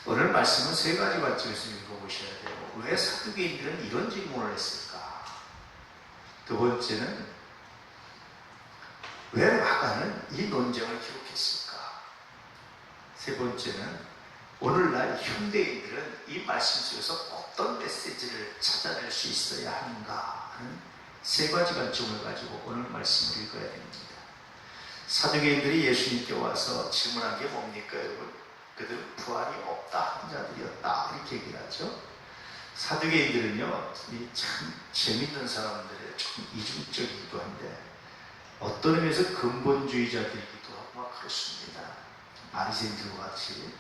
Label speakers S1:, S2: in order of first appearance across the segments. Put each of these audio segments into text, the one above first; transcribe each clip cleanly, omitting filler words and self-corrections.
S1: 오늘 말씀은 세 가지 관점에서 읽어보셔야 돼요. 왜 사두개인들은 이런 질문을 했을까? 두 번째는 왜 마가는 이 논쟁을 기록했을까? 세 번째는 오늘날 현대인들은 이 말씀 속에서 어떤 메시지를 찾아낼 수 있어야 하는가 하는 세 가지 관점을 가지고 오늘 말씀을 읽어야 됩니다. 사두개인들이 예수님께 와서 질문한 게 뭡니까 여러분? 그들은 부활이 없다 하는 자들이었다 이렇게 얘기를 하죠. 사두개인들은요 참 재밌는 사람들의 좀 이중적이기도 한데 어떤 의미에서 근본주의자들이기도 하고 막 그렇습니다. 바리새인들과 같이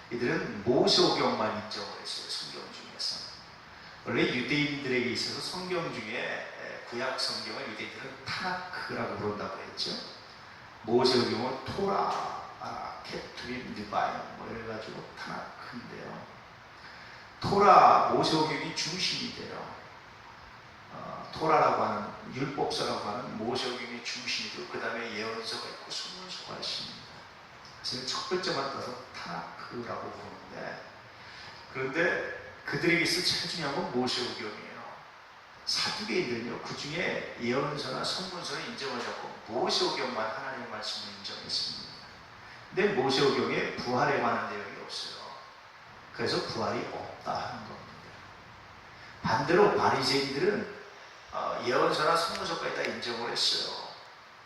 S1: 이들은 모세오경만 인정을 했어요. 성경 중에서 원래 유대인들에게 있어서 성경 중에 구약 성경을 유대인들은 타나크라고 부른다고 했죠. 모세오경은 토라, 케투림, 느바임 뭐 이래가지고 타나크인데요. 토라, 모세오경이 중심이 돼요. 토라라고 하는 율법서라고 하는 모세오경이 중심이 되고 그 다음에 예언서가 있고 선문서가 있습니다. 그래서 첫 번째만 따서 타나크라고 부르는데 그런데 그들에게 있어 제일 중요한 건 모세오경이에요. 사두개인들은요 그 중에 예언서나 선문서를 인정하지 않고 모세오경만 하나님의 말씀을 인정했습니다. 근데 모세오경에 부활에 관한 내용이 없어요. 그래서 부활이 없다 하는 겁니다. 반대로 바리새인들은 예언서나 선문서까지 다 인정을 했어요.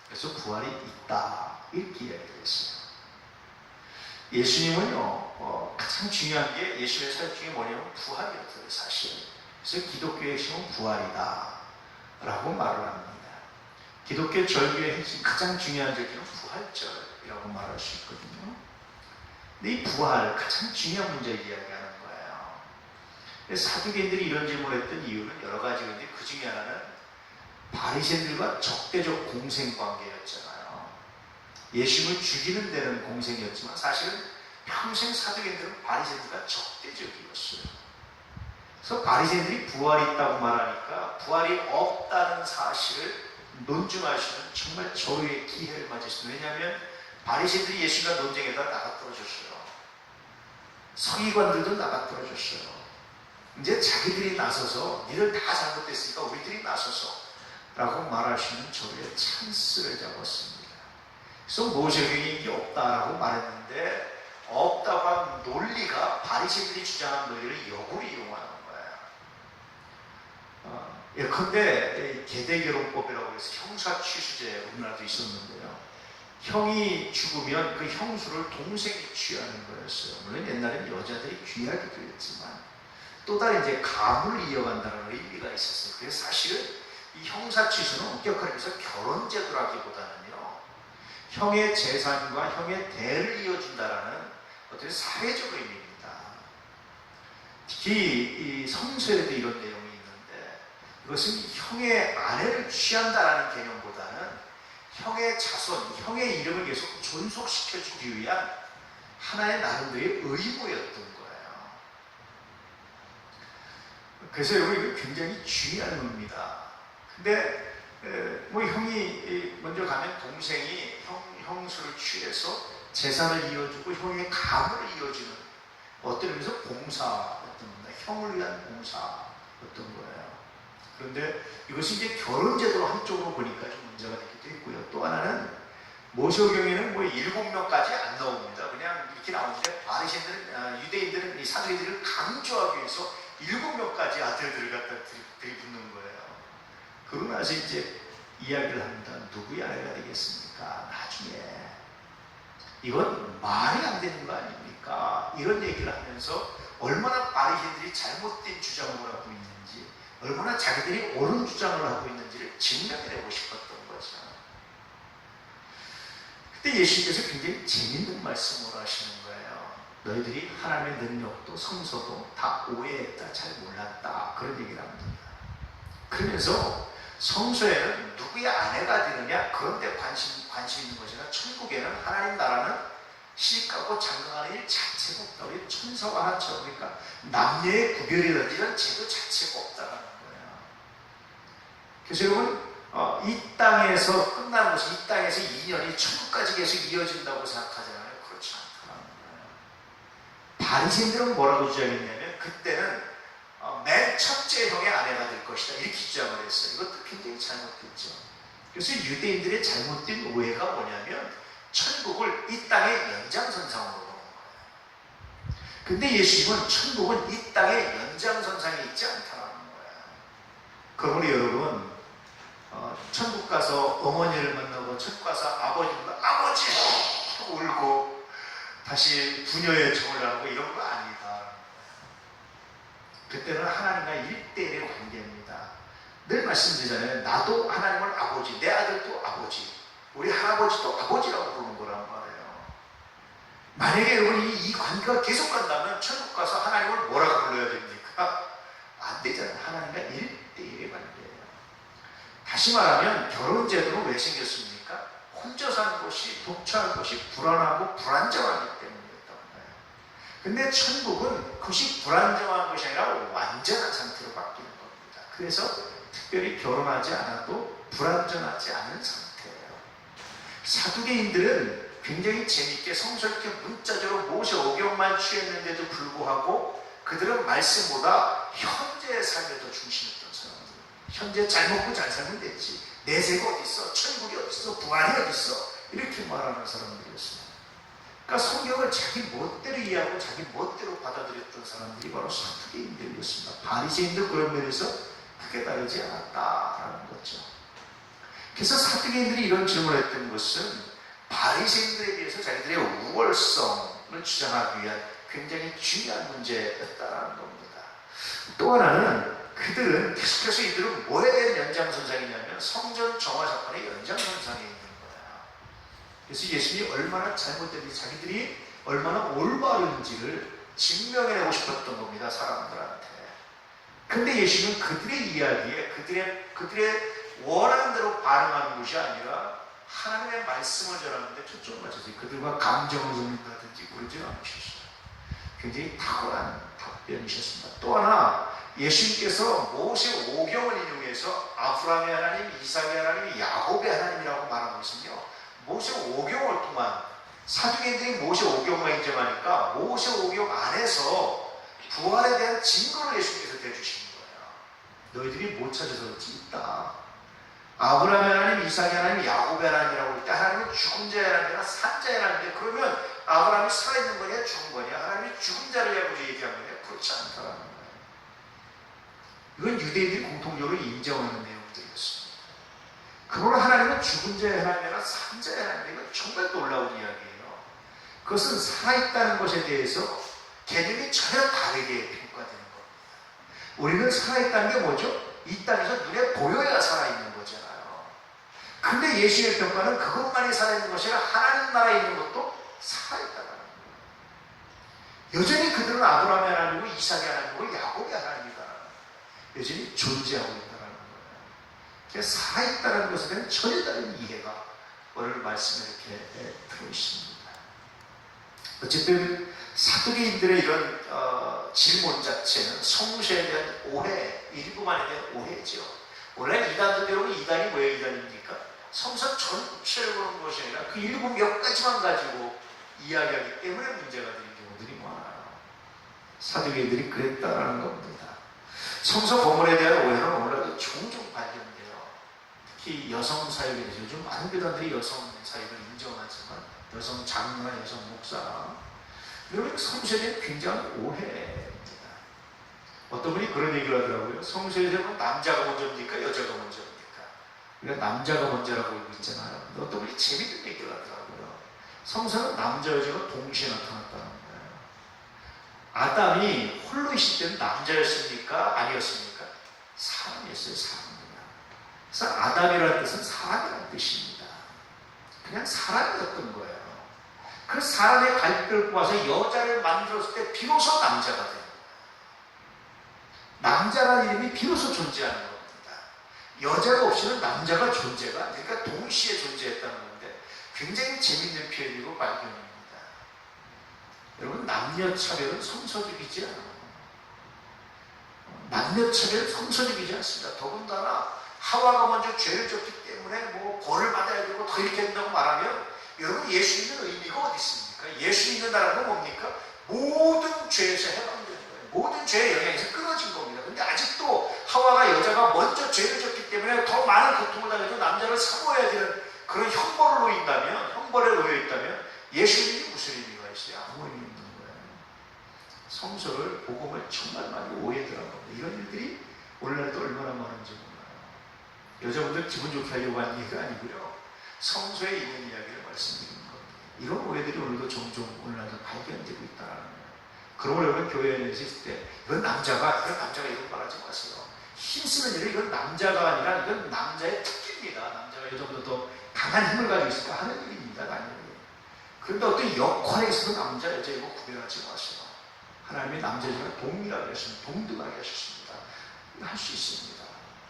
S1: 그래서 부활이 있다 이렇게 이야기를 했어요. 예수님은요 가장 중요한 게 예수님의 사역 중에 뭐냐면 부활이었어요. 사실. 그래서 기독교의 핵심은 부활이다 라고 말을 합니다. 기독교 절교의 핵심 가장 중요한 절기는 부활절이라고 말할 수 있거든요. 근데 이 부활 가장 중요한 문제를 이야기하는 거예요. 그래서 사두개인들이 이런 질문을 했던 이유는 여러 가지인데 그 중에 하나는 바리새인들과 적대적 공생관계였잖아요. 예수님을 죽이는 데는 공생이었지만 사실은 평생 사두개인들은 바리새인들과 적대적이었어요. 그래서 바리새인들이 부활이 있다고 말하니까 부활이 없다는 사실을 논증할 수 있는 정말 절호의 기회를 맞았습니다. 왜냐하면 바리새인들이 예수님과 논쟁에다 나가떨어졌어요. 서기관들도 나가떨어졌어요. 이제 자기들이 나서서 니들 다 잘못됐으니까 우리들이 나서서 라고 말할 수 있는 절호의 찬스를 잡았습니다. 그래서 모세오경이 이게 없다라고 말했는데 없다고 한 논리가 바리새인들이 주장한 논리를 역으로 이용하는 예컨대 계대결혼법이라고 해서 형사 취수제 우리나라도 있었는데요. 형이 죽으면 그 형수를 동생이 취하는 거였어요. 물론 옛날에는 여자들이 귀하기도 했지만 또 다른 이제 가문을 이어간다는 의미가 있었어요. 그래서 사실은 이 형사 취수는 엄격하게 결혼제도라기보다는요. 형의 재산과 형의 대를 이어준다라는 어떤 사회적 의미입니다. 특히 이 성서에도 이런 내용이 이것은 형의 아내를 취한다라는 개념보다는 형의 자손, 형의 이름을 계속 존속시켜주기 위한 하나의 나름대로의 의무였던 거예요. 그래서 여기 굉장히 중요한 의미입니다. 근데 뭐 형이 먼저 가면 동생이 형수를 취해서 재산을 이어주고 형의 가문을 이어주는 어떤 의미에서 봉사였던 겁니다. 형을 위한 봉사였던 거예요. 그런데 이것이 이제 결혼제도로 한쪽으로 보니까 좀 문제가 되기도 했고요. 또 하나는 모세오경에는 뭐 7명까지 안 나옵니다. 그냥 이렇게 나오는데 바리새인들은 유대인들은 이 사두개인들을 강조하기 위해서 7명까지 아들들을 갖다 들이붓는 거예요. 그러고 나서 이제 이야기를 합니다. 누구의 아내가 되겠습니까? 나중에 이건 말이 안 되는 거 아닙니까? 이런 얘기를 하면서 얼마나 바리새인들이 잘못된 주장을 하고 있는지 얼마나 자기들이 옳은 주장을 하고 있는지를 증명해내고 싶었던 거죠. 그때 예수님께서 굉장히 재밌는 말씀을 하시는 거예요. 너희들이 하나님의 능력도 성서도 다 오해했다, 잘 몰랐다 그런 얘기를 합니다. 그러면서 성서에는 누구의 아내가 되느냐 그런 데 관심 있는 것이나 천국에는 하나님 나라는 시집가고 장가가는 일 자체가 없다. 우리 천사와 하나처럼 그러니까 남녀의 구별이라든지 이런 제도 자체가 없다는 거예요. 그래서 여러분 이 땅에서 끝나는 것이 이 땅에서 인연이 천국까지 계속 이어진다고 생각하잖아요. 그렇지 않다는 거예요. 바리새인들은 뭐라고 주장했냐면 그때는 맨 첫째 형의 아내가 될 것이다 이렇게 주장을 했어요. 이것도 굉장히 잘못됐죠. 그래서 유대인들의 잘못된 오해가 뭐냐면 천국을 이 땅의 연장선상으로 보는 거예요. 근데 예수님은 천국은 이 땅의 연장선상에 있지 않다는 거예요. 그러므로 여러분 천국 가서 어머니를 만나고 천국 가서 아버지보다 아버지 하고 울고 다시 부녀의 정을 나누고 이런 거 아니다. 그때는 하나님과 1대1의 관계입니다. 늘 말씀드리잖아요. 나도 하나님을 아버지, 내 아들도 아버지, 우리 할아버지도 아버지라고 부르는 거란 말이에요. 만약에 여러분이 이 관계가 계속 간다면 천국 가서 하나님을 뭐라고 불러야 됩니까? 안 되잖아요. 하나님과 1대1의 관계예요. 다시 말하면 결혼 제도는 왜 생겼습니까? 혼자 사는 것이, 독처하는 것이 불안하고 불안정하기 때문이었단 말이에요. 근데 천국은 그것이 불안정한 것이 아니라 완전한 상태로 바뀌는 겁니다. 그래서 특별히 결혼하지 않아도 불안정하지 않은 상태예요. 사두개인들은 굉장히 재밌게 성스럽게 문자적으로 모세 오경만 취했는데도 불구하고 그들은 말씀보다 현재의 삶에 더 중심했던 사람들. 현재 잘 먹고 잘 살면 됐지. 내세가 어디 있어? 천국이 어디 있어? 부활이 어디 있어? 이렇게 말하는 사람들이었어요. 그러니까 성경을 자기 멋대로 이해하고 자기 멋대로 받아들였던 사람들이 바로 사두개인들이었습니다. 바리새인도 그런 면에서 크게 다르지 않았다라는 거죠. 그래서 사두개인들이 이런 질문을 했던 것은 바리새인들에 비해서 자기들의 우월성을 주장하기 위한 굉장히 중요한 문제였다는 겁니다. 또 하나는 그들은 계속해서 이들은 뭐에 대한 연장선상이냐면 성전 정화 사건의 연장선상에 있는 거야. 그래서 예수님이 얼마나 잘못된지 자기들이 얼마나 올바른지를 증명해내고 싶었던 겁니다. 사람들한테. 근데 예수님은 그들의 이야기에 그들의 원하는 대로 반응하는 것이 아니라 하나님의 말씀을 전하는데 초점을 맞춰서 그들과 감정을 섞는다든지 그러지 않으셨어요. 굉장히 탁월한 답변이셨습니다. 또 하나 예수님께서 모세 오경을 인용해서 아브라함의 하나님, 이삭의 하나님, 야곱의 하나님이라고 말한 것은요. 모세 오경을 통한 사두개인들이 모세 오경만 인정하니까 모세 오경 안에서 부활에 대한 증거를 예수님께서 대주시는 거예요. 너희들이 못 찾아서 그렇지 있다. 아브라함의 하나님, 이삭의 하나님, 야곱의 하나님이라고 할 때 하나님은 죽은 자의 하나님이나 산 자의 하나님인데 그러면 아브라함이 살아있는 거냐 죽은 거냐 하나님이 죽은 자를 야곱에 얘기한 거냐 그렇지 않다라는 거예요. 이건 유대인들이 공통적으로 인정하는 내용들이었습니다. 그러나 하나님은 죽은 자의 하나님이나 산 자의 하나님 이건 정말 놀라운 이야기예요. 그것은 살아있다는 것에 대해서 개념이 전혀 다르게 평가되는 겁니다. 우리는 살아있다는 게 뭐죠? 이 땅에서 눈에 보여야 살아있는 거잖아요. 근데 예수의 평가는 그것만이 살아있는 것이 아니라 하나님 나라에 있는 것도 살아있다는 거예요. 여전히 그들은 아브라함의 하나님이고 이삭의 하나님이고 야곱의 하나님이다. 여전히 존재하고 있다는 거예요. 그래서 살아있다는 것에 대한 전혀 다른 이해가 오늘 말씀에 이렇게 들어있습니다. 어쨌든 사두개인들의 이런 질문 자체는 성수에 대한 오해, 일부만에 대한 오해죠. 원래 이단들 여러분 이단이 왜 이단입니까? 성서 전체를 보는 것이 아니라 그 일부 몇 가지만 가지고 이야기하기 때문에 문제가 되는 경우들이 많아요. 사두개인들이 그랬다라는 겁니다. 성서 본문에 대한 오해는 오늘도 종종 발견돼요. 특히 여성 사역에 대해서 요즘 많은 교단들이 여성 사역을 인정하지만 여성 장로나 여성 목사 여러분 성서에 대한 굉장한 오해입니다. 어떤 분이 그런 얘기를 하더라고요. 성서에서는 남자가 먼저입니까? 여자가 먼저입니까? 우리가 남자가 먼저라고 알고 있잖아요. 근데 어떤 분이 재밌는 얘기를 하더라고요. 성서는 남자 여자가 동시에 나타났다는 거예요. 아담이 홀로 있을 때는 남자였습니까? 아니었습니까? 사람이었어요. 사람입니다. 그래서 아담이라는 뜻은 사람이라는 뜻입니다. 그냥 사람이었던 거예요. 그 사람의 갈비를 뽑아서 여자를 만들었을 때 비로소 남자가 돼요. 남자라는 이름이 비로소 존재하는 겁니다. 여자가 없이는 남자가 존재가 그러니까 동시에 존재했다는 건데 굉장히 재밌는 표현이고 발견입니다. 여러분 남녀차별은 성서적이지 않아요. 남녀차별은 성서적이지 않습니다. 더군다나 하와가 먼저 죄를 졌기 때문에 뭐 벌을 받아야 되고 더 이렇게 된다고 말하면 여러분 예수 믿는 의미가 어디 있습니까? 예수 믿는다는 건 뭡니까? 모든 모든 죄의 영향에서 끊어진 겁니다. 근데 아직도 하와가 여자가 먼저 죄를 졌기 때문에 더 많은 고통을 당해도 남자를 사모해야 되는 그런 형벌을 놓인다면, 형벌에 놓여 있다면 예수님이 무슨 의미가 있어요? 아무 의미 없는 거예요. 성서를, 복음을 정말 많이 오해들 한 겁니다. 이런 일들이 오늘날도 얼마나 많은지 몰라요. 여자분들 기분 좋게 하려고 하는 얘기가 아니고요. 성서에 있는 이야기를 말씀드리는 겁니다. 이런 오해들이 오늘도 종종 오늘날도 발견되고 있다는 거예요. 그러므로 여러분 교회 안에 있을 때 이건 남자가 이런 말 하지 마세요. 힘쓰는 일은 이건 남자가 아니라 이건 남자의 특기입니다. 남자가 여자보다 더 강한 힘을 가지고 있으니까 하는 일입니다. 당연히. 그런데 어떤 역할에 있어서 남자, 여자 이거 구별하지 마세요. 하나님이 남자, 여자가 동일하게 하셨습니다. 동등하게 하셨습니다. 할 수 있습니다.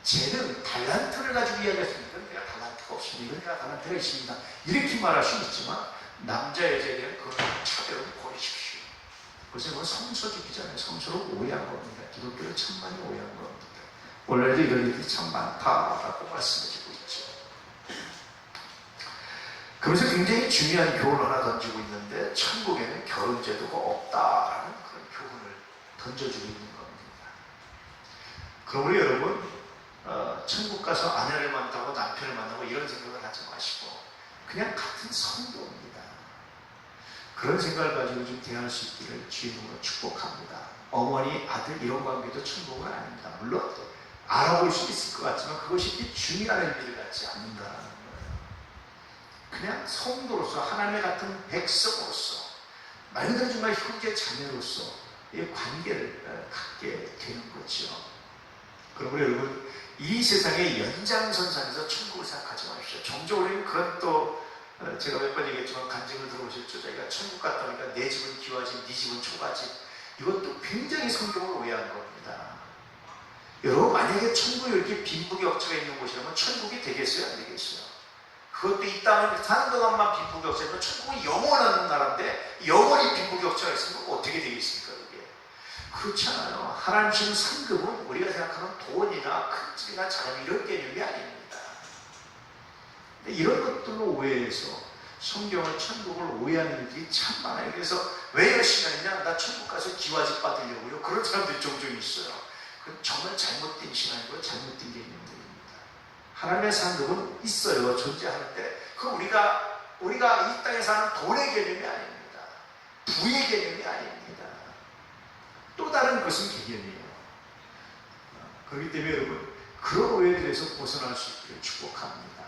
S1: 쟤는 달란트를 가지고 이야기했습니다. 이건 내가 달란트가 없습니다. 이건 내가 달란트가 있습니다. 이렇게 말할 수 있지만 남자, 여자에 대한 그런 차별은 버리십시오. 그래서 이건 성서적이잖아요. 성서로 오해한 겁니다. 기독교를 참 많이 오해한 겁니다. 원래도 이런 일들이 참 많다라고 말씀해주고 있죠. 그러면서 굉장히 중요한 교훈을 하나 던지고 있는데 천국에는 결혼제도가 없다라는 그런 교훈을 던져주고 있는 겁니다. 그러므로 여러분 천국 가서 아내를 만나고 남편을 만나고 이런 생각을 하지 마시고 그냥 같은 성도입니다. 그런 생각을 가지고 좀 대할 수 있기를 주님으로 축복합니다. 어머니, 아들 이런 관계도 천국은 아닙니다. 물론 알아볼 수 있을 것 같지만 그것이 중요한 의미를 갖지 않는다는 거예요. 그냥 성도로서 하나님의 같은 백성으로서 말 그대로 정말 형제 자매로서 이 관계를 갖게 되는 거죠. 그러므로 여러분 이 세상의 연장선상에서 천국을 생각하지 마십시오. 종종 우리는 그런 또 제가 몇 번 얘기했지만 간증을 들어보셨죠. 저희가 천국 갔다 오니까 내 집은 기와집, 네 집은 초가집. 이것도 굉장히 성경을 오해한 겁니다. 여러분 만약에 천국이 이렇게 빈부격차가 있는 곳이라면 천국이 되겠어요? 안 되겠어요? 그것도 이 땅을 사는 동안만 빈부격차면 천국은 영원한 나라인데 영원히 빈부격차가 있으면 어떻게 되겠습니까? 그게 그렇지 않아요. 하나님 주시는 상급은 우리가 생각하는 돈이나 큰 집이나 자녀 이런 개념이 아닙니다. 근데 이런 것들로 오해해서 성경을 천국을 오해하는 일들이 참 많아요. 그래서 왜 열심히 하느냐? 나 천국 가서 기와집 받으려고요. 그런 사람들이 종종 있어요. 그건 정말 잘못된 신앙이고 잘못된 개념들입니다. 하나님의 상급은 있어요. 존재하는데 그건 우리가 이 땅에 사는 돈의 개념이 아닙니다. 부의 개념이 아닙니다. 또 다른 것은 개념이에요. 그렇기 때문에 여러분 그런 오해들에서 벗어날 수 있기를 축복합니다.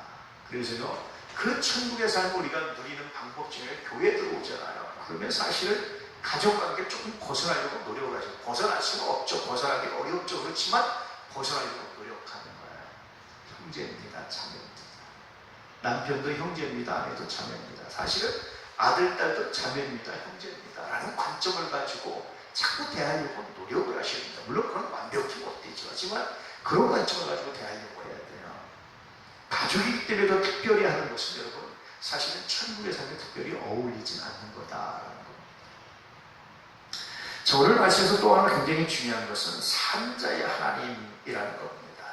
S1: 그래서요 그 천국의 삶을 우리가 누리는 방법 중에 교회에 들어오잖아요. 그러면 사실은 가족관계 조금 벗어나려고 노력을 하죠. 벗어날 수는 없죠. 벗어나기 어렵죠. 그렇지만 벗어나려고 노력하는 거예요. 형제입니다. 자매입니다. 남편도 형제입니다. 아내도 자매입니다. 사실은 아들, 딸도 자매입니다. 형제입니다. 라는 관점을 가지고 자꾸 대하려고 노력을 하셔야 됩니다. 물론 그건 완벽히 못 되죠. 하지만 그런 관점을 가지고 대하려고 해야 돼요. 가족이기 때문에 더 특별히 하는 것은 여러분 사실은 천국의 삶에 특별히 어울리진 않는 거다라는 겁니다. 자, 오늘 말씀에서 또 하나 굉장히 중요한 것은 산자의 하나님이라는 겁니다.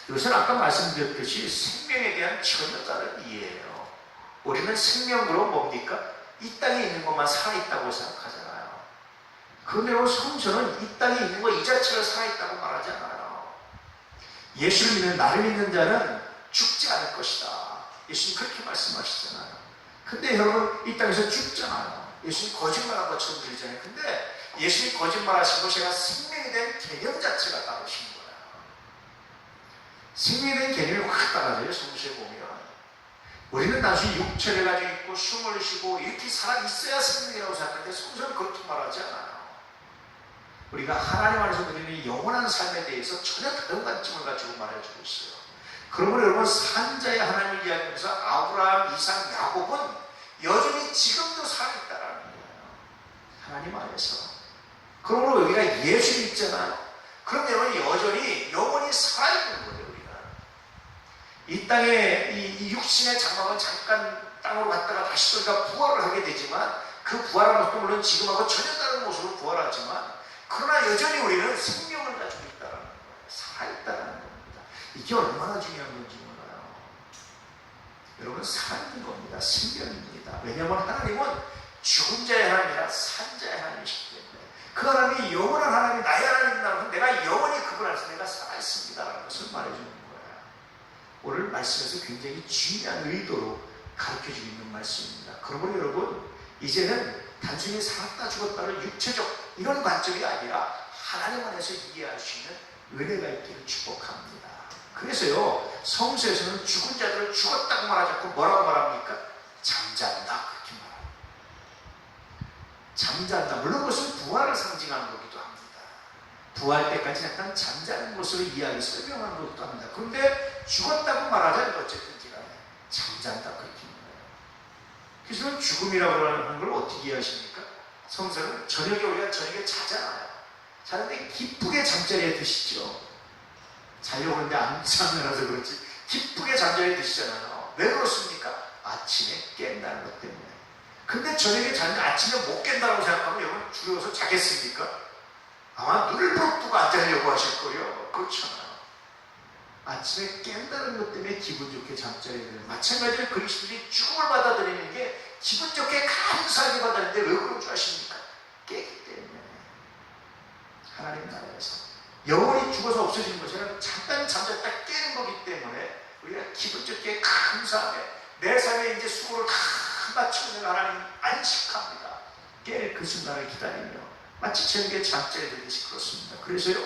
S1: 이것은 아까 말씀드렸듯이 생명에 대한 전혀 다른 이해예요. 우리는 생명으로 뭡니까? 이 땅에 있는 것만 살아있다고 생각하잖아요. 그런데 성서는 이 땅에 있는 것 이 자체를 살아있다고 말하지 않아요. 예수를 믿는 나를 믿는 자는 죽지 않을 것이다. 예수님 그렇게 말씀하시잖아요. 근데 여러분 이 땅에서 죽잖아요. 예수님 거짓말한 것처럼 들리잖아요. 근데 예수님 거짓말하신 것이 아니라 생명에 대한 개념 자체가 다르신 거예요. 생명에 대한 개념이 확 달라져요. 성서에 보면 우리는 단순히 육체를 가지고 있고 숨을 쉬고 이렇게 살아있어야 생명이라고 생각하는데 성서는 그렇게 말하지 않아요. 우리가 하나님 안에서 누리는 영원한 삶에 대해서 전혀 다른 관점을 가지고 말해주고 있어요. 그러므로 여러분 산자의 하나님을 이야기하면서 아브라함, 이삭, 야곱은 여전히 지금도 살아있다라는 거예요. 하나님 안에서. 그러므로 여기가 예수 있잖아요. 그럼 여러분 여전히 영원히 살아있는 거예요. 우리가 이 땅에 이 육신의 장막은 잠깐 땅으로 갔다가 다시 우리가 부활을 하게 되지만 그 부활한 모습도 물론 지금하고 전혀 다른 모습으로 부활하지만 그러나 여전히 우리는 생명을 가지고 있다는 거예요. 살아있다는 겁니다. 이게 얼마나 중요한 건지 몰라요. 여러분 살아있는 겁니다. 생명입니다. 왜냐하면 하나님은 죽은 자의 하나님이라 산 자의 하나님이시기 때문에 그 하나님이 영원한 하나님 굉장히 중요한 의도로 가르쳐주고 있는 말씀입니다. 그러므로 여러분, 이제는 단순히 살았다 죽었다를 육체적 이런 관점이 아니라 하나님 안에서 이해할 수 있는 은혜가 있기를 축복합니다. 그래서요, 성서에서는 죽은 자들을 죽었다고 말하지 않고 뭐라고 말합니까? 잠잔다, 그렇게 말합니다. 잠잔다. 물론 그것은 부활을 상징하는 거기도 합니다. 부활 때까지 약간 잠자는 것으로 이야기 설명하는 것도 합니다. 그런데 죽었다고 말하지 않고 어쨌든지 간에 잠잔다, 그렇게 말해요. 그래서 죽음이라고 하는 걸 어떻게 이해하십니까? 성서는 저녁에 우리가 저녁에 자잖아요. 자는데 기쁘게 잠자리에 드시죠. 자려고 하는데 안 자면서 그렇지 기쁘게 잠자리에 드시잖아요. 왜 그렇습니까? 아침에 깬다는 것 때문에. 근데 저녁에 자는데 아침에 못 깬다고 생각하면 여러분 두려워서 자겠습니까? 아마 눈을 부릅뜨고 안 자려고 하실 거예요. 그렇잖아요. 아침에 깬다는 것 때문에 기분 좋게 잠자리에 드는. 마찬가지로 그리스도인이 죽음을 받아들이는 게 기분 좋게 감사하게 받았는데 왜 그런 줄 아십니까? 깨기 때문에. 하나님 나라에서 영원히 죽어서 없어지는 것이 아니라 잠깐 잠잤다 깨는 거기 때문에 우리가 기분 좋게 감사하며 내 삶에 이제 수고를 다 마치고 하나님 안식합니다. 깰 그 순간을 기다리며 마치 저녁에 잠자리에 들듯이 그렇습니다. 그래서요,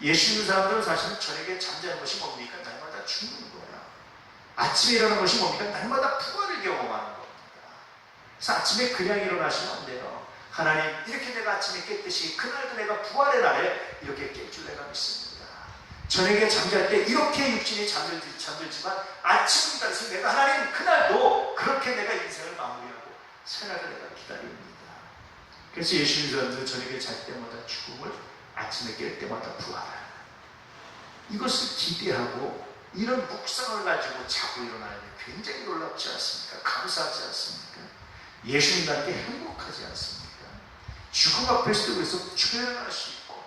S1: 예수 믿는 사람들은 사실은 저녁에 잠자는 것이 뭡니까? 날마다 죽는 거예요. 아침에 일어나는 것이 뭡니까? 날마다 부활을 경험하는 겁니다. 그래서 아침에 그냥 일어나시면 안 돼요. 하나님, 이렇게 내가 아침에 깼듯이 그날도 내가 부활의 날에 이렇게 깰 줄 내가 믿습니다. 저녁에 잠잘 때 이렇게 육신이 잠들지만 아침을 기다려서 내가 하나님 그날도 그렇게 내가 인생을 마무리하고 새날을 내가 기다립니다. 그래서 예수 믿는 사람들은 저녁에 잘 때마다 죽음을, 아침에 깰 때마다 부활을, 이것을 기대하고 이런 묵상을 가지고 자고 일어나는 게 굉장히 놀랍지 않습니까? 감사하지 않습니까? 예수 믿는 자에게 행복하지 않습니까? 죽음 앞에서도 그래서 출현할 수 있고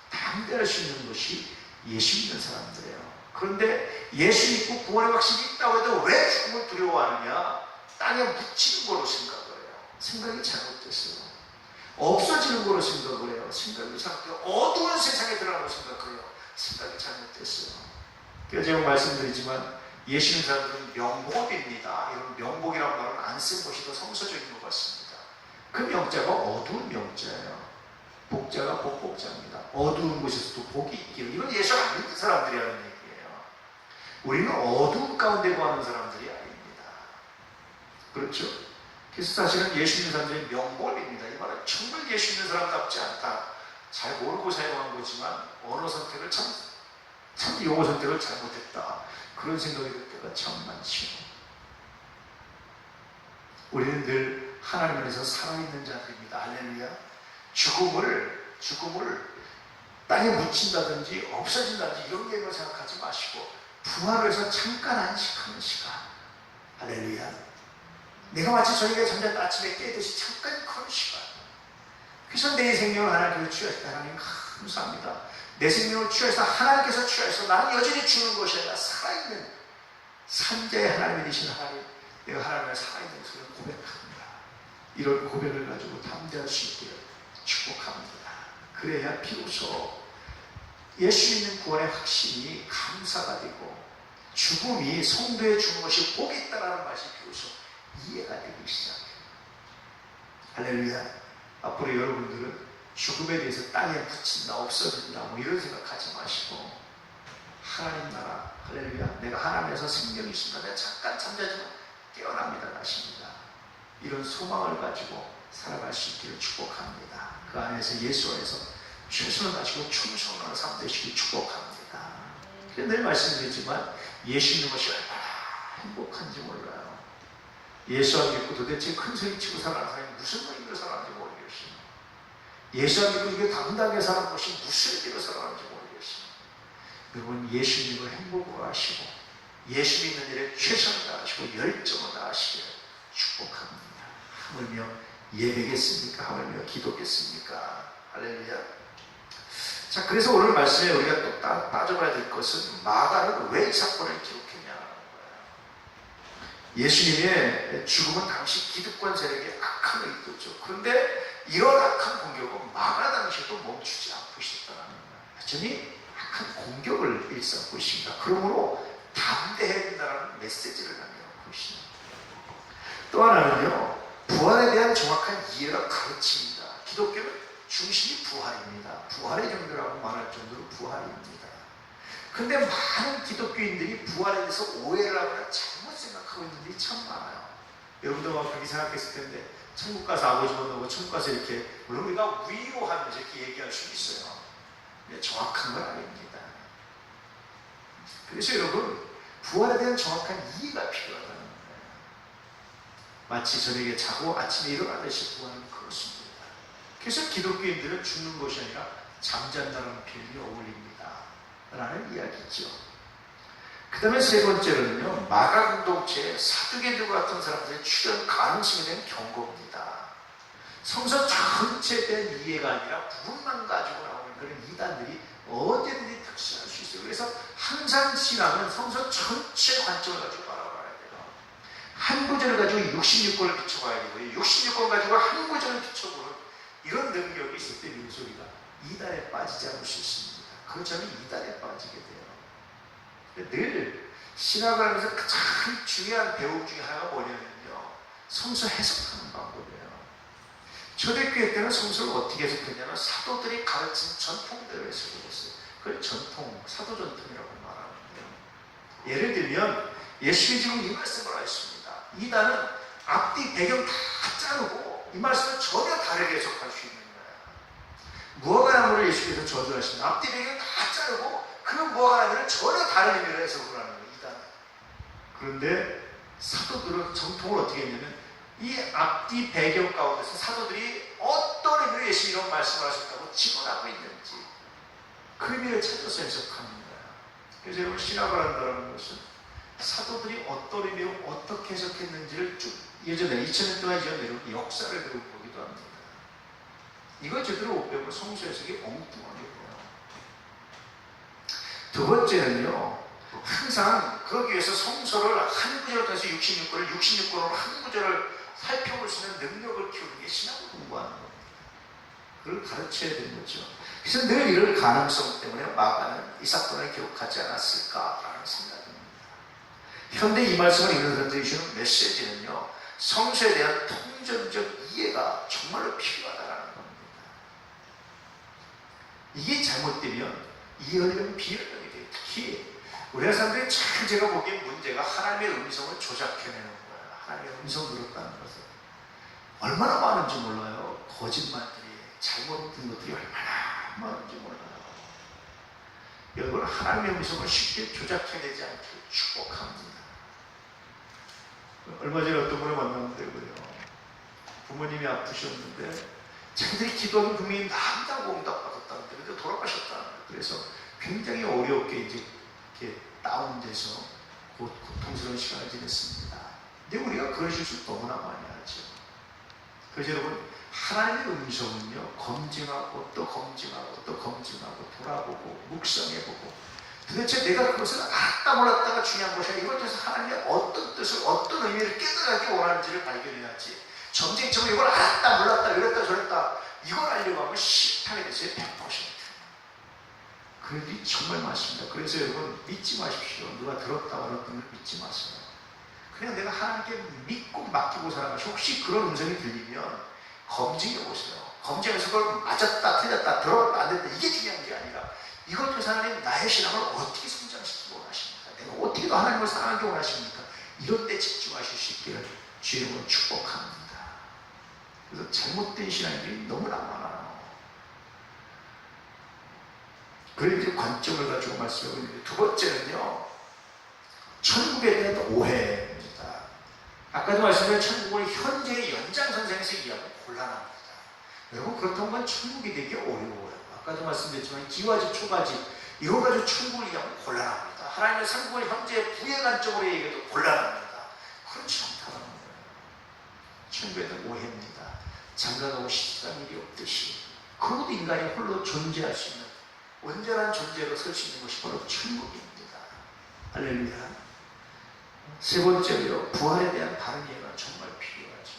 S1: 담대할 수 있는 것이 예수 믿는 사람들이에요. 그런데 예수 믿고 구원의 확신이 있다고 해도 왜 죽음을 두려워하느냐? 땅에 묻히는 거로 생각을 해요. 생각이 잘못됐어요. 없어지는 거로 생각을 해요. 생각이 잘못돼요. 어두운 세상에 들어가는 생각을 해요. 생각이 잘못됐어요. 그래서 제가 말씀드리지만 예수 믿는 사람들은 명복입니다. 이런 명복이라는 말은 안 쓴 것이 더 성서적인 것 같습니다. 그 명자가 어두운 명자예요. 복자가 복복자입니다. 어두운 곳에서도 복이 있기를. 이건 예수 안 믿는 사람들이 하는 얘기예요. 우리는 어두운 가운데 거하는 사람들이 아닙니다. 그렇죠? 그래서 사실은 예수 믿는 사람들이 명복을 빕니다. 이 말은 정말 예수 믿는 사람답지 않다. 잘 모르고 사용한 거지만 언어 선택을 참 용어 선택을 잘못했다. 그런 생각이 들 때가 참 많죠. 우리는 늘 하나님 안에서 살아있는 자들입니다. 할렐루야. 죽음을 땅에 묻힌다든지 없어진다든지 이런 계획을 생각하지 마시고 부활을 해서 잠깐 안식하는 시간. 할렐루야. 내가 마치 저녁에 잠잤다 아침에 깨듯이 잠깐 그런 시간. 그래서 내 생명을 하나님께서 취하셨다. 하나님 감사합니다. 내 생명을 취하셔서 하나님께서 취하셔서 나는 여전히 죽는 것이 아니라 살아있는 산자의 하나님이 되신 하나님, 내가 하나님의 살아있는 것을 고백합니다. 이런 고백을 가지고 담대할 수 있기를 축복합니다. 그래야 비로소 예수 믿는 구원의 확신이 감사가 되고 죽음이 성도의 죽은 것이 복이 있다는 것이 비로소 이해가 되기 시작해요. 할렐루야. 앞으로 여러분들은 죽음에 대해서 땅에 묻힌다, 없어진다, 뭐 이런 생각하지 마시고 하나님 나라, 할렐루야. 내가 하나님에서 생명이 있습니다. 내가 잠깐 잠자지만 깨어납니다, 나십니다. 이런 소망을 가지고 살아갈 수 있기를 축복합니다. 그 안에서 예수 안에서 최선을 다하시고 충성하는 삶 되시길 축복합니다. 그래서 늘 말씀드리지만 예수 믿는 것이 얼마나 행복한지 몰라요. 예수 안 믿고 도대체 큰 소리 치고 살아가는 사람이 무슨 의미로 살아가는지 모르겠어요. 예수 안 믿고 이게 당당하게 사는 것이 무슨 의미로 살아가는지 모르겠어요. 여러분 예수 믿는 걸 행복으로 하시고 예수 믿는 일에 최선을 다하시고 열정을 다하시기를 축복합니다. 하물며 예배겠습니까? 하물며 기도겠습니까? 할렐루야. 자, 그래서 오늘 말씀에 우리가 또 따져봐야 될 것은 마가는 왜 이 사건을 기록했냐는 거예요. 예수님의 죽음은 당시 기득권 세력의 악한 의도죠. 그런데 이런 악한 공격은 마가 당시에도 멈추지 않고 있었다는 거예요. 여전히 악한 공격을 일삼고 있습니다. 그러므로 담대해야 된다는 메시지를 남겨놓고 있습니다. 또 하나는요, 부활에 대한 정확한 이해가 가르칩니다. 기독교는 중심이 부활입니다. 부활의 종교라고 말할 정도로 부활입니다. 근데 많은 기독교인들이 부활에 대해서 오해를 하거나 잘못 생각하고 있는 일이 참 많아요. 여러분도 막 그렇게 생각했을 텐데, 천국 가서 아버지 만나고 천국 가서 이렇게, 물론 우리가 위로하면서 이렇게 얘기할 수 있어요. 근데 정확한 건 아닙니다. 그래서 여러분, 부활에 대한 정확한 이해가 필요하다는 거예요. 마치 저녁에 자고 아침에 일어나듯이 부활은 그렇습니다. 그래서 기독교인들은 죽는 것이 아니라 잠잔다는 표현이 어울립니다 라는 이야기죠. 그 다음에 세 번째로는요, 마가 공동체에 사두개들 같은 사람들의 출현 가능성에 대한 경고입니다. 성서 전체에 대한 이해가 아니라 부분만 가지고 나오는 그런 이단들이 언제든지 특수할 수 있어요. 그래서 항상 신앙은 성서 전체 관점을 가지고 바라봐야 돼요. 한 구절을 가지고 66권을 비춰봐야 되고요. 66권 가지고 한 구절을 비춰보는 이런 능력이 있을 때 민소리가 이단에 빠지지 않을 수 있습니다. 그렇지 않으면 이단에 빠지게 돼요. 늘 신학을 하면서 가장 중요한 배움 중에 하나가 뭐냐면요, 성서 해석하는 방법이에요. 초대교회 때는 성서를 어떻게 해석했냐면 사도들이 가르친 전통대로 해석을 했어요. 그걸 전통, 사도 전통이라고 말하는데요. 예를 들면 예수님이 지금 이 말씀을 하셨습니다. 이단은 앞뒤 배경 다 자르고 이 말씀을 전혀 다르게 해석할 수 있는 거예요. 무화과나무를 예수님께서 저주하십니다. 앞뒤 배경 다 자르고 그 무화과나무를 전혀 다른 의미로 해석을 하는 거예요. 이단. 그런데 사도들은 정통을 어떻게 했냐면 이 앞뒤 배경 가운데서 사도들이 어떤 의미로 예수님이 이런 말씀을 하셨다고 직언하고 있는지 그 의미를 찾아서 해석합니다. 그래서 여러분, 신학을 한다는 것은 사도들이 어떤 의미로 어떻게 해석했는지를 쭉 예전에 2000년 동안 이어내려온 역사를 배워보기도 합니다. 이걸 제대로 못 배우면 성서 해석이 엉뚱하게 보여요. 두 번째는요, 항상 그러기 위해서 성서를 한 구절을 통해서 66권을 한 구절을 살펴볼 수 있는 능력을 키우는 게 신학을 공부하는 겁니다. 그걸 가르쳐야 되는 거죠. 그래서 늘 이럴 가능성 때문에 마가는 이 사건을 기록하지 않았을까라는 생각입니다. 현대 이 말씀을 읽는 사람들이 주는 메시지는요, 성서에 대한 통전적 이해가 정말로 필요하다는 겁니다. 이게 잘못되면 이해하려면 비현명이 돼요. 특히 우리나라 사람들이 참 제가 보기엔 문제가 하나님의 음성을 조작해내는 거예요. 하나님의 음성 들었다는 것은 얼마나 많은지 몰라요. 거짓말들이, 잘못된 것들이 얼마나 많은지 몰라요. 여러분, 하나님의 음성을 쉽게 조작해내지 않게 축복합니다. 얼마 전에 어떤 분을 만났는데 그래요. 부모님이 아프셨는데 자기들이 기도하면 분명히 나한다고 응답받았다는데 근데 돌아가셨다는 거예요. 그래서 굉장히 어렵게 이제 이렇게 다운돼서 고통스러운 시간을 지냈습니다. 근데 우리가 그런 실수 너무나 많이 하죠. 그래서 여러분, 하나님의 음성은요, 검증하고 또 검증하고 또 검증하고 돌아보고 묵상해보고 도대체 내가 그것을 알았다 몰랐다가 중요한 것이 아니라 이걸 통해서 하나님의 어떤 뜻을 어떤 의미를 깨달기 원하는지를 발견해야지 점쟁이처럼 이걸 알았다 몰랐다 이랬다 저랬다 이걸 알려고 하면 실패하게 되세요. 100%. 그런 일이 정말 많습니다. 그래서 여러분, 믿지 마십시오. 누가 들었다 말았던 걸 믿지 마세요. 그냥 내가 하나님께 믿고 맡기고 살아가시 혹시 그런 음성이 들리면 검증해 보세요. 검증해서 그걸 맞았다 틀렸다 들었다 안 됐다 이게 중요한 게 아니라 이걸 통해서 하나님 나의 신앙을 어떻게 성장시키기 원하십니까? 내가 어떻게 더 하나님을 사랑하기 원하십니까? 이런 때 집중하실 수 있기를 주님은 축복합니다. 그래서 잘못된 신앙들이 너무나 많아요. 그런 이제 관점을 가지고 말씀하고 있는데 두 번째는요, 천국에 대한 오해입니다. 아까도 말씀드린 천국을 현재의 연장선상에서 이해하면 곤란합니다. 여러분, 그렇다면 천국이 되기 어려워요. 아까도 말씀드렸지만 기와집, 초가집 이거 가지고 천국을 이해하면 곤란합니다. 하나님의 상국을 현재 부의 관점으로 얘기해도 곤란합니다. 그렇지 않다는 거예요. 천국에 대한 오해입니다. 장가가고 시집간 일이 없듯이 그것도 인간이 홀로 존재할 수 있는 온전한 존재로 설 수 있는 것이 바로 천국입니다. 할렐루야. 세 번째로요, 부활에 대한 바른 이해가 정말 필요하죠.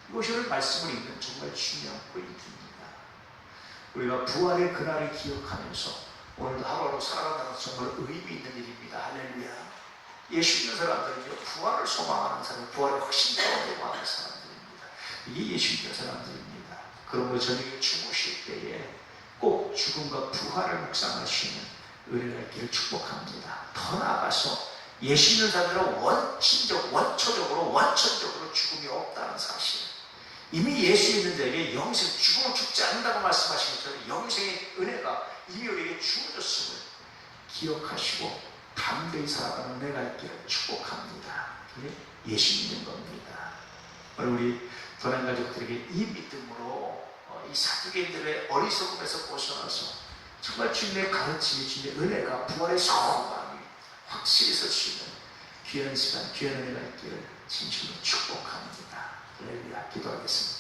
S1: 이것이 오늘 말씀을 읽는 정말 중요한 포인트입니다. 우리가 부활의 그날을 기억하면서 오늘도 하루하루 살아간다는 것은 정말 의미 있는 일입니다. 할렐루야. 예수 믿는 사람들은요, 부활을 소망하는 사람, 부활의 확신 가운데 거하는 사람들입니다. 이게 예수 믿는 사람들입니다. 그러므로 저녁에 주무실 때에 꼭 죽음과 부활을 묵상하시는 은혜가 있기를 축복합니다. 더 나아가서 예수 믿는 사람들은 원천적으로 죽음이 없다는 사실, 이미 예수 믿는 자에게 영생, 죽음은 죽지 않는다고 말씀하신 것처럼 영생의 은혜가 이미 우리에게 주어졌음을 기억하시고 담대히 살아가는 은혜가 있기를 축복합니다. 예수 믿는 겁니다. 우리 도난 가족들에게 이 믿음으로 이 사두개인들의 어리석음에서 벗어나서 정말 주님의 가르침이, 주님의 은혜가, 부활의 소망이 확실히 설 수 있는 귀한 시간, 귀한 은혜가 있기를 진심으로 축복합니다. 할렐루야. 기도하겠습니다.